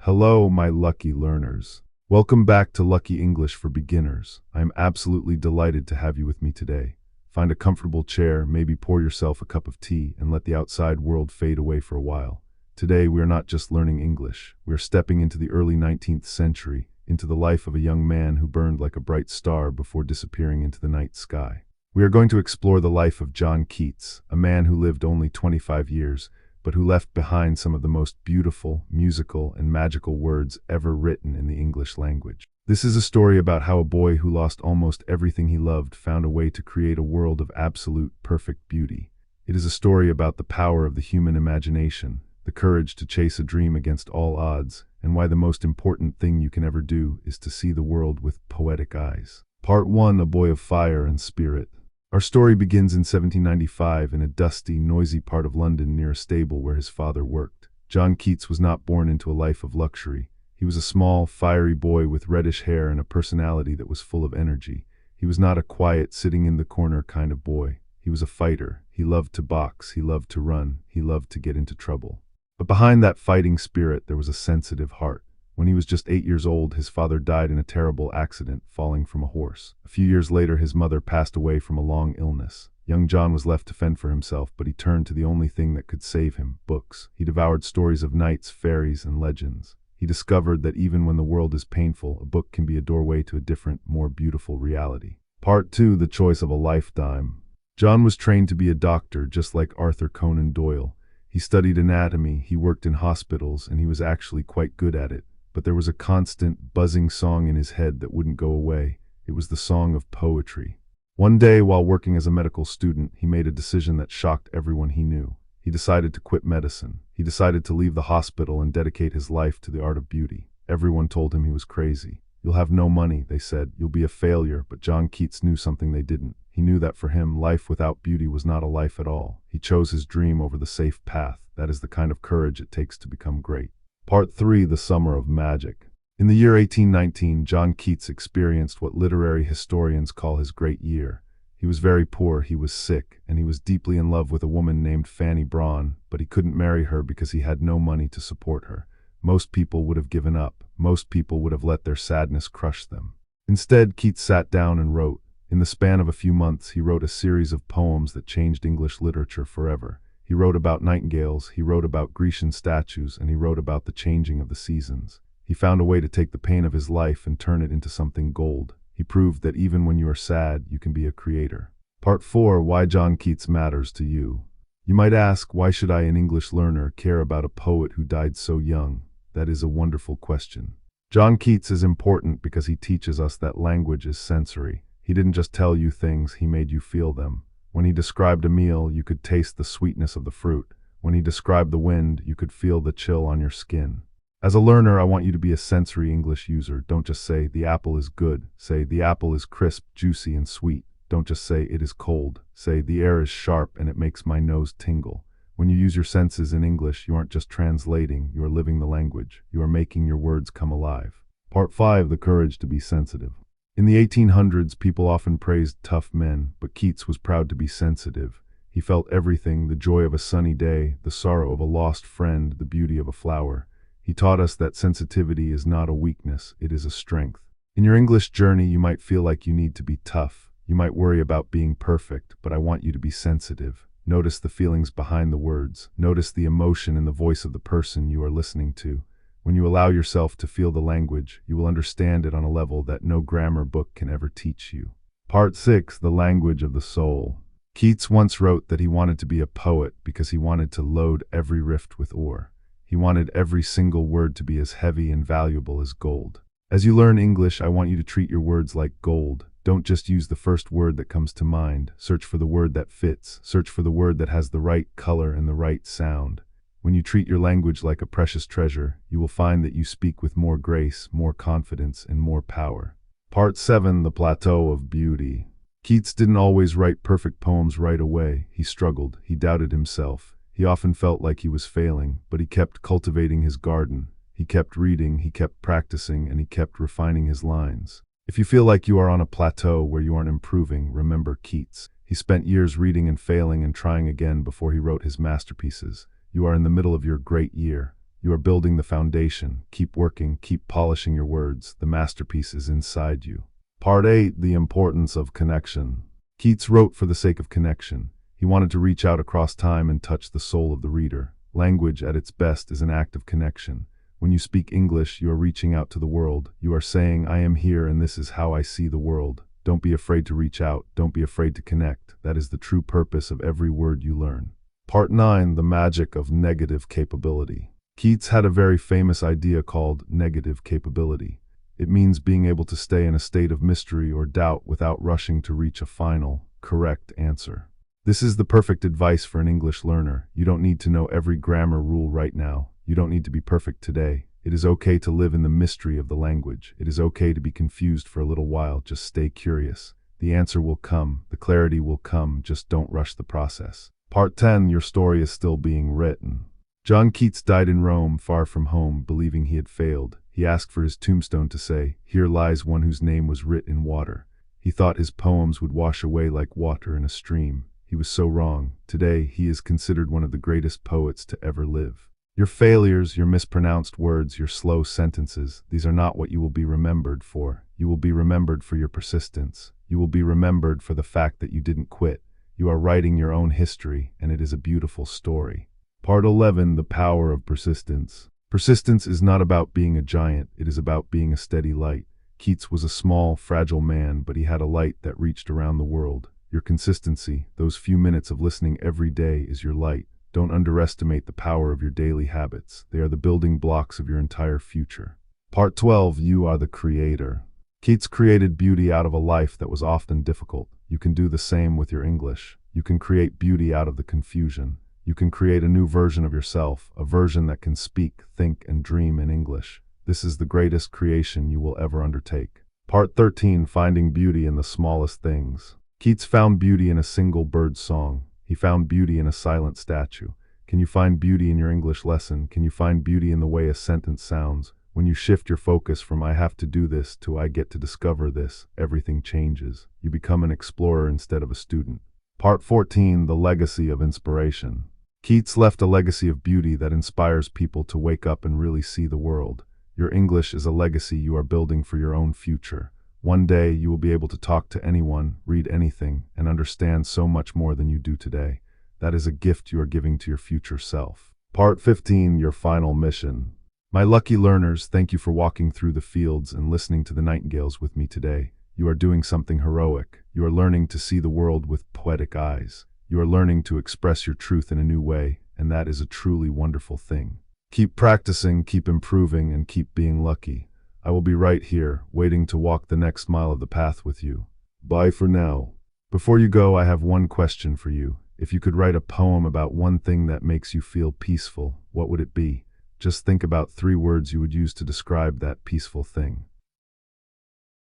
Hello, my lucky learners. Welcome back to Lucky English for Beginners. I am absolutely delighted to have you with me today. Find a comfortable chair, maybe pour yourself a cup of tea, and let the outside world fade away for a while. Today, we are not just learning English. We are stepping into the early 19th century, into the life of a young man who burned like a bright star before disappearing into the night sky. We are going to explore the life of John Keats, a man who lived only 25 years, but who left behind some of the most beautiful, musical, and magical words ever written in the English language. This is a story about how a boy who lost almost everything he loved found a way to create a world of absolute, perfect beauty. It is a story about the power of the human imagination, the courage to chase a dream against all odds, and why the most important thing you can ever do is to see the world with poetic eyes. Part 1: A Boy of Fire and Spirit. Our story begins in 1795 in a dusty, noisy part of London near a stable where his father worked. John Keats was not born into a life of luxury. He was a small, fiery boy with reddish hair and a personality that was full of energy. He was not a quiet, sitting-in-the-corner kind of boy. He was a fighter. He loved to box. He loved to run. He loved to get into trouble. But behind that fighting spirit, there was a sensitive heart. When he was just 8 years old, his father died in a terrible accident, falling from a horse. A few years later, his mother passed away from a long illness. Young John was left to fend for himself, but he turned to the only thing that could save him: books. He devoured stories of knights, fairies, and legends. He discovered that even when the world is painful, a book can be a doorway to a different, more beautiful reality. Part 2: The Choice of a Lifetime. John was trained to be a doctor, just like Arthur Conan Doyle. He studied anatomy, he worked in hospitals, and he was actually quite good at it. But there was a constant, buzzing song in his head that wouldn't go away. It was the song of poetry. One day, while working as a medical student, he made a decision that shocked everyone he knew. He decided to quit medicine. He decided to leave the hospital and dedicate his life to the art of beauty. Everyone told him he was crazy. "You'll have no money," they said. "You'll be a failure." But John Keats knew something they didn't. He knew that for him, life without beauty was not a life at all. He chose his dream over the safe path. That is the kind of courage it takes to become great. Part 3: The Summer of Magic. In the year 1819, John Keats experienced what literary historians call his great year. He was very poor, he was sick, and he was deeply in love with a woman named Fanny Brawne, but he couldn't marry her because he had no money to support her. Most people would have given up. Most people would have let their sadness crush them. Instead, Keats sat down and wrote. In the span of a few months, he wrote a series of poems that changed English literature forever. He wrote about nightingales, he wrote about Grecian statues, and he wrote about the changing of the seasons. He found a way to take the pain of his life and turn it into something gold. He proved that even when you are sad, you can be a creator. Part 4: Why John Keats Matters to You. You might ask, why should I, an English learner, care about a poet who died so young? That is a wonderful question. John Keats is important because he teaches us that language is sensory. He didn't just tell you things, he made you feel them. When he described a meal, you could taste the sweetness of the fruit. When he described the wind, you could feel the chill on your skin. As a learner, I want you to be a sensory English user. Don't just say, "The apple is good." Say, "The apple is crisp, juicy, and sweet." Don't just say, "It is cold." Say, "The air is sharp and it makes my nose tingle." When you use your senses in English, you aren't just translating, you are living the language. You are making your words come alive. Part 5: The Courage to be Sensitive. In the 1800s, people often praised tough men, but Keats was proud to be sensitive. He felt everything: the joy of a sunny day, the sorrow of a lost friend, the beauty of a flower. He taught us that sensitivity is not a weakness, it is a strength. In your English journey, you might feel like you need to be tough. You might worry about being perfect, but I want you to be sensitive. Notice the feelings behind the words. Notice the emotion in the voice of the person you are listening to. When you allow yourself to feel the language, you will understand it on a level that no grammar book can ever teach you. Part 6: The Language of the Soul. Keats once wrote that he wanted to be a poet because he wanted to load every rift with ore. He wanted every single word to be as heavy and valuable as gold. As you learn English, I want you to treat your words like gold. Don't just use the first word that comes to mind. Search for the word that fits. Search for the word that has the right color and the right sound. When you treat your language like a precious treasure, you will find that you speak with more grace, more confidence, and more power. Part 7: The Plateau of Beauty. Keats didn't always write perfect poems right away. He struggled. He doubted himself. He often felt like he was failing, but he kept cultivating his garden. He kept reading, he kept practicing, and he kept refining his lines. If you feel like you are on a plateau where you aren't improving, remember Keats. He spent years reading and failing and trying again before he wrote his masterpieces. You are in the middle of your great year. You are building the foundation. Keep working, keep polishing your words. The masterpiece is inside you. Part 8. The importance of connection. Keats wrote for the sake of connection. He wanted to reach out across time and touch the soul of the reader. Language, at its best, is an act of connection. When you speak English, you are reaching out to the world. You are saying, I am here and this is how I see the world. Don't be afraid to reach out. Don't be afraid to connect. That is the true purpose of every word you learn. Part 9. The magic of negative capability. Keats had a very famous idea called negative capability. It means being able to stay in a state of mystery or doubt without rushing to reach a final, correct answer. This is the perfect advice for an English learner. You don't need to know every grammar rule right now. You don't need to be perfect today. It is okay to live in the mystery of the language. It is okay to be confused for a little while. Just stay curious. The answer will come. The clarity will come. Just don't rush the process. Part 10. Your story is still being written. John Keats died in Rome, far from home, believing he had failed. He asked for his tombstone to say, "Here lies one whose name was writ in water." He thought his poems would wash away like water in a stream. He was so wrong. Today, he is considered one of the greatest poets to ever live. Your failures, your mispronounced words, your slow sentences, these are not what you will be remembered for. You will be remembered for your persistence. You will be remembered for the fact that you didn't quit. You are writing your own history, and it is a beautiful story. Part 11. The power of persistence. Persistence is not about being a giant. It is about being a steady light. Keats was a small, fragile man, but he had a light that reached around the world. Your consistency, those few minutes of listening every day, is your light. Don't underestimate the power of your daily habits. They are the building blocks of your entire future. Part 12. You are the creator. Keats created beauty out of a life that was often difficult. You can do the same with your English. You can create beauty out of the confusion. You can create a new version of yourself, a version that can speak, think, and dream in English. This is the greatest creation you will ever undertake. Part 13. Finding beauty in the smallest things. Keats found beauty in a single bird's song. He found beauty in a silent statue. Can you find beauty in your English lesson? Can you find beauty in the way a sentence sounds? When you shift your focus from "I have to do this" to "I get to discover this," everything changes. You become an explorer instead of a student. Part 14. The legacy of inspiration. Keats left a legacy of beauty that inspires people to wake up and really see the world. Your English is a legacy you are building for your own future. One day, you will be able to talk to anyone, read anything, and understand so much more than you do today. That is a gift you are giving to your future self. Part 15. Your final mission. My lucky learners, thank you for walking through the fields and listening to the nightingales with me today. You are doing something heroic. You are learning to see the world with poetic eyes. You are learning to express your truth in a new way, and that is a truly wonderful thing. Keep practicing, keep improving, and keep being lucky. I will be right here, waiting to walk the next mile of the path with you. Bye for now. Before you go, I have one question for you. If you could write a poem about one thing that makes you feel peaceful, what would it be? Just think about 3 words you would use to describe that peaceful thing.